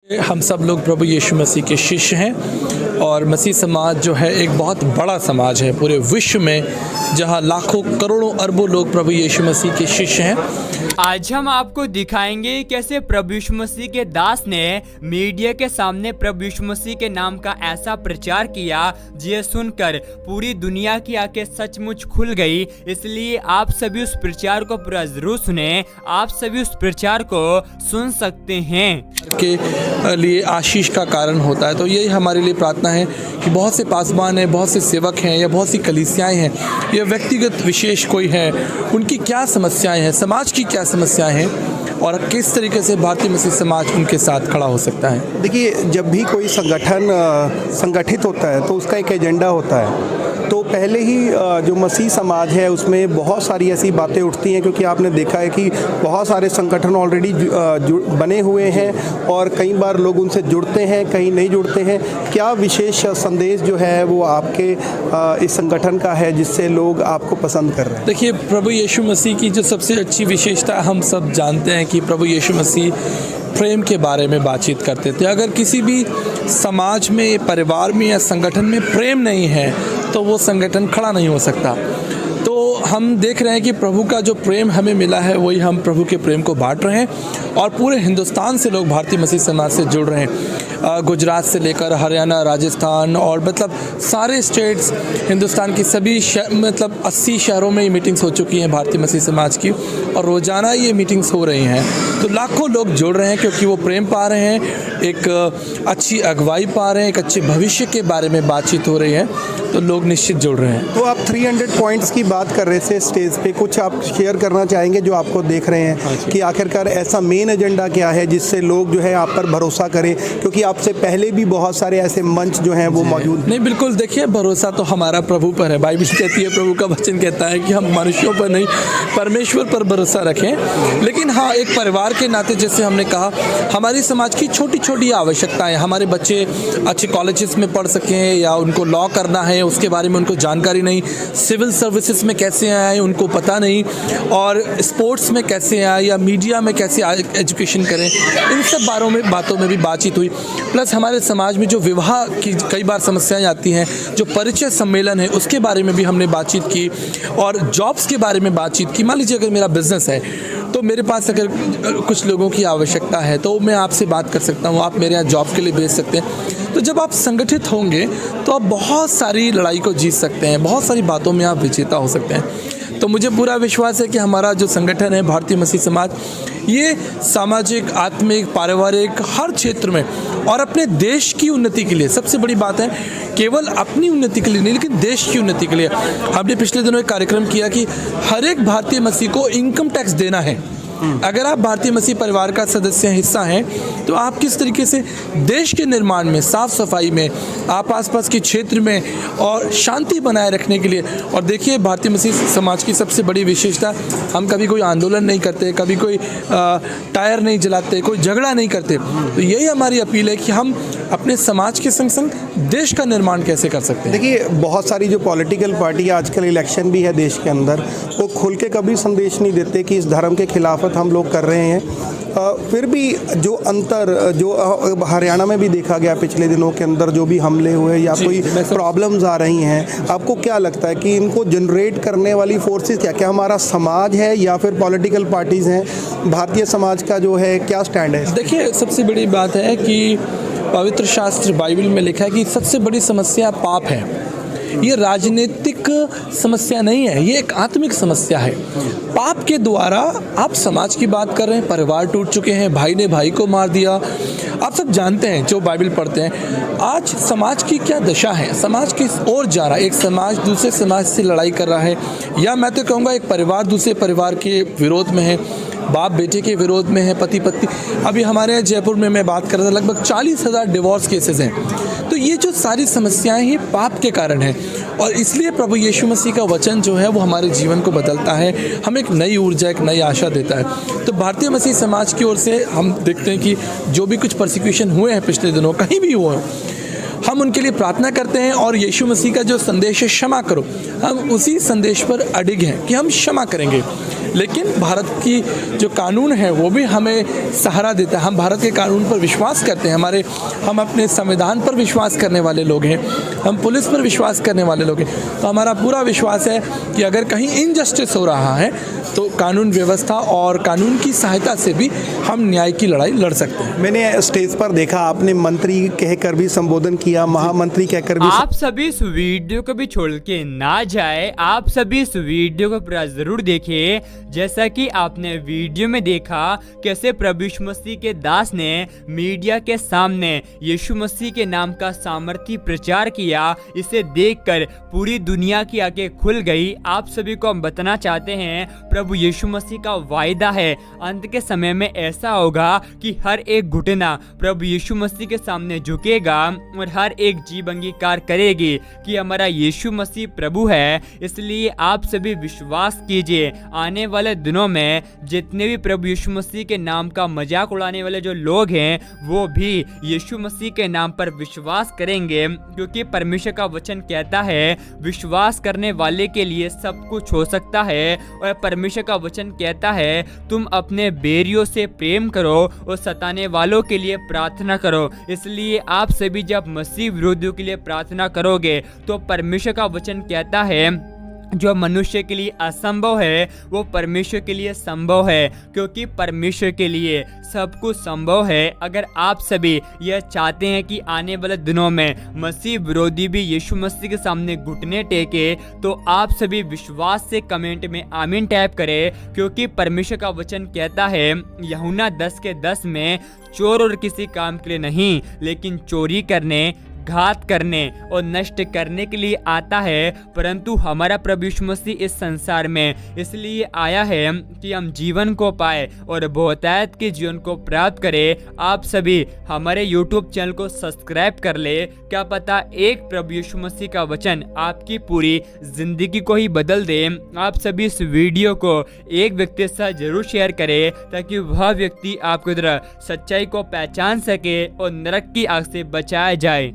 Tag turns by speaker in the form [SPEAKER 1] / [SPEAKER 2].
[SPEAKER 1] हम सब लोग प्रभु यीशु मसीह के शिष्य हैं और मसीह समाज जो है एक बहुत बड़ा समाज है पूरे विश्व में, जहां लाखों करोड़ों अरबों लोग प्रभु यीशु मसीह के शिष्य हैं।
[SPEAKER 2] आज हम आपको दिखाएंगे कैसे प्रभु यीशु मसीह के दास ने मीडिया के सामने प्रभु यीशु मसीह के नाम का ऐसा प्रचार किया जिसे सुनकर पूरी दुनिया की आंखें सचमुच खुल गई। इसलिए आप सभी उस प्रचार को पूरा जरूर सुने, आप सभी उस प्रचार को सुन सकते हैं
[SPEAKER 1] के लिए आशीष का कारण होता है। तो यही हमारे लिए प्रार्थना है कि बहुत से पासवान हैं, बहुत से सेवक हैं या बहुत सी कलीसियाएं हैं या व्यक्तिगत विशेष कोई है, उनकी क्या समस्याएं हैं, समाज की क्या समस्याएं हैं और किस तरीके से भारतीय मसीह समाज उनके साथ खड़ा हो सकता है।
[SPEAKER 3] देखिए, जब भी कोई संगठन संगठित होता है तो उसका एक एजेंडा होता है। तो पहले ही जो मसीह समाज है उसमें बहुत सारी ऐसी बातें उठती हैं, क्योंकि आपने देखा है कि बहुत सारे संगठन ऑलरेडी बने हुए हैं और कई बार लोग उनसे जुड़ते हैं, कहीं नहीं जुड़ते हैं। क्या विशेष संदेश जो है वो आपके इस संगठन का है जिससे लोग आपको पसंद कर रहे हैं?
[SPEAKER 1] देखिए, प्रभु यीशु मसीह की जो सबसे अच्छी विशेषता हम सब जानते हैं कि प्रभु यीशु मसीह प्रेम के बारे में बातचीत करते थे। अगर किसी भी समाज में, परिवार में या संगठन में प्रेम नहीं है तो वो संगठन खड़ा नहीं हो सकता। तो हम देख रहे हैं कि प्रभु का जो प्रेम हमें मिला है वही हम प्रभु के प्रेम को बांट रहे हैं और पूरे हिंदुस्तान से लोग भारतीय मसीह समाज से जुड़ रहे हैं। गुजरात से लेकर हरियाणा, राजस्थान और मतलब सारे स्टेट्स, हिंदुस्तान की सभी मतलब 80 शहरों में ये मीटिंग्स हो चुकी हैं भारतीय मसीह समाज की और रोज़ाना ये मीटिंग्स हो रही हैं। तो लाखों लोग जुड़ रहे हैं क्योंकि वो प्रेम पा रहे हैं, एक अच्छी अगुवाई पा रहे हैं, एक अच्छे भविष्य के बारे में बातचीत हो रही है, तो लोग निश्चित जुड़ रहे हैं।
[SPEAKER 3] तो आप 300 पॉइंट्स की बात कर रहे थे स्टेज पे, कुछ आप शेयर करना चाहेंगे जो आपको देख रहे हैं कि आखिरकार ऐसा मेन एजेंडा क्या है जिससे लोग जो है आप पर भरोसा करें, क्योंकि आपसे पहले भी बहुत सारे ऐसे मंच जो हैं वो मौजूद।
[SPEAKER 1] नहीं, बिल्कुल, देखिए, भरोसा तो हमारा प्रभु पर है। बाइबल कहती है, प्रभु का वचन कहता है कि हम मनुष्यों पर नहीं परमेश्वर पर भरोसा रखें। लेकिन हाँ, एक परिवार के नाते जैसे हमने कहा, हमारी समाज की छोटी छोटी आवश्यकताएं, हमारे बच्चे अच्छे कॉलेजेस में पढ़ सकें या उनको लॉ करना है उसके बारे में उनको जानकारी नहीं, सिविल सर्विसेज में कैसे आए उनको पता नहीं, और स्पोर्ट्स में कैसे आए या मीडिया में कैसे एजुकेशन करें, इन सब बातों में भी बातचीत हुई। प्लस हमारे समाज में जो विवाह की कई बार समस्याएं आती हैं, जो परिचय सम्मेलन है उसके बारे में भी हमने बातचीत की और जॉब्स के बारे में बातचीत की। मान लीजिए अगर मेरा बिजनेस है तो मेरे पास अगर कुछ लोगों की आवश्यकता है तो मैं आपसे बात कर सकता हूँ, आप मेरे यहाँ जॉब के लिए भेज सकते हैं। तो जब आप संगठित होंगे तो आप बहुत सारी लड़ाई को जीत सकते हैं, बहुत सारी बातों में आप विजेता हो सकते हैं। तो मुझे पूरा विश्वास है कि हमारा जो संगठन है भारतीय मसीह समाज, ये सामाजिक, आत्मिक, पारिवारिक हर क्षेत्र में और अपने देश की उन्नति के लिए, सबसे बड़ी बात है केवल अपनी उन्नति के लिए नहीं लेकिन देश की उन्नति के लिए। हमने पिछले दिनों एक कार्यक्रम किया कि हर एक भारतीय मसीह को इनकम टैक्स देना है। अगर आप भारतीय मसीह परिवार का सदस्य हिस्सा हैं तो आप किस तरीके से देश के निर्माण में, साफ सफाई में, आप आसपास के क्षेत्र में और शांति बनाए रखने के लिए। और देखिए, भारतीय मसीह समाज की सबसे बड़ी विशेषता, हम कभी कोई आंदोलन नहीं करते, कभी कोई टायर नहीं जलाते, कोई झगड़ा नहीं करते। तो यही हमारी अपील है कि हम अपने समाज के संग संग देश का निर्माण कैसे कर सकते हैं।
[SPEAKER 3] देखिए, बहुत सारी जो पॉलिटिकल पार्टी, आजकल इलेक्शन भी है देश के अंदर, वो खुल के कभी संदेश नहीं देते कि इस धर्म के खिलाफत हम लोग कर रहे हैं। फिर भी जो अंतर जो हरियाणा में भी देखा गया पिछले दिनों के अंदर, जो भी हमले हुए या कोई प्रॉब्लम्स आ रही हैं, आपको क्या लगता है कि इनको जनरेट करने वाली फोर्सेस क्या हमारा समाज है या फिर पॉलिटिकल पार्टीज़ हैं? भारतीय समाज का जो है क्या स्टैंड है?
[SPEAKER 1] देखिए, सबसे बड़ी बात है कि पवित्र शास्त्र बाइबल में लिखा है कि सबसे बड़ी समस्या पाप है। ये राजनीतिक समस्या नहीं है, ये एक आत्मिक समस्या है। पाप के द्वारा आप समाज की बात कर रहे हैं, परिवार टूट चुके हैं, भाई ने भाई को मार दिया। आप सब जानते हैं जो बाइबल पढ़ते हैं, आज समाज की क्या दशा है, समाज किस ओर जा रहा है। एक समाज दूसरे समाज से लड़ाई कर रहा है, या मैं तो कहूँगा एक परिवार दूसरे परिवार के विरोध में है, बाप बेटे के विरोध में है, पति पत्नी। अभी हमारे यहाँ जयपुर में मैं बात कर रहा था, लगभग 40,000 डिवोर्स केसेस हैं। तो ये जो सारी समस्याएं ही पाप के कारण हैं और इसलिए प्रभु यीशु मसीह का वचन जो है वो हमारे जीवन को बदलता है, हमें एक नई ऊर्जा, एक नई आशा देता है। तो भारतीय मसीह समाज की ओर से हम देखते हैं कि जो भी कुछ परसिक्यूशन हुए हैं पिछले दिनों, कहीं भी हुए, हम उनके लिए प्रार्थना करते हैं और यीशु मसीह का जो संदेश है क्षमा करो, हम उसी संदेश पर अडिग हैं कि हम क्षमा करेंगे। लेकिन भारत की जो कानून है वो भी हमें सहारा देता है। हम भारत के कानून पर विश्वास करते हैं, हम अपने संविधान पर विश्वास करने वाले लोग हैं, हम पुलिस पर विश्वास करने वाले लोग हैं। तो हमारा पूरा विश्वास है कि अगर कहीं इनजस्टिस हो रहा है तो कानून व्यवस्था और कानून की सहायता से भी हम न्याय की लड़ाई लड़ सकते हैं।
[SPEAKER 3] मैंने स्टेज पर देखा आपने मंत्री कहकर भी संबोधन किया, महामंत्री कहकर भी।
[SPEAKER 2] आप सभी इस वीडियो को भी छोड़ के ना जाए, आप सभी इस वीडियो को पूरा जरूर देखिए। जैसा कि आपने वीडियो में देखा कैसे प्रभु यीशु मसीह के दास ने मीडिया के सामने यीशु मसीह के नाम का सामर्थी प्रचार किया। इसे देखकर पूरी दुनिया की आंखें खुल गई। आप सभी को हम बताना चाहते हैं प्रभु यीशु मसीह का वायदा है अंत के समय में ऐसा होगा कि हर एक घुटना प्रभु यीशु मसीह के सामने झुकेगा और हर एक जीभ अंगीकार करेगी कि हमारा यीशु मसीह प्रभु है। इसलिए आप सभी विश्वास कीजिए, आने वाले दिनों में जितने भी प्रभु यीशु मसीह के नाम का मजाक उड़ाने वाले जो लोग हैं वो भी यीशु मसीह के नाम पर विश्वास करेंगे, क्योंकि परमेश्वर का वचन कहता है विश्वास करने वाले के लिए सब कुछ हो सकता है। और परमेश्वर का वचन कहता है तुम अपने बैरियों से प्रेम करो और सताने वालों के लिए प्रार्थना करो। इसलिए आप सभी जब मसीह विरोधियों के लिए प्रार्थना करोगे तो परमेश्वर का वचन कहता है जो मनुष्य के लिए असंभव है वो परमेश्वर के लिए संभव है, क्योंकि परमेश्वर के लिए सब कुछ संभव है। अगर आप सभी यह चाहते हैं कि आने वाले दिनों में मसीह विरोधी भी यीशु मसीह के सामने घुटने टेके तो आप सभी विश्वास से कमेंट में आमीन टाइप करें, क्योंकि परमेश्वर का वचन कहता है यूहन्ना 10:10 में चोर और किसी काम के लिए नहीं लेकिन चोरी करने, घात करने और नष्ट करने के लिए आता है, परंतु हमारा प्रभु यीशु मसीह इस संसार में इसलिए आया है कि हम जीवन को पाए और बहुतायत के जीवन को प्राप्त करें। आप सभी हमारे YouTube चैनल को सब्सक्राइब कर ले। क्या पता एक प्रभु यीशु मसीह का वचन आपकी पूरी जिंदगी को ही बदल दे। आप सभी इस वीडियो को एक व्यक्ति के साथ जरूर शेयर करें ताकि वह व्यक्ति आपकी तरह सच्चाई को पहचान सके और नरक की आग से बचाया जाए।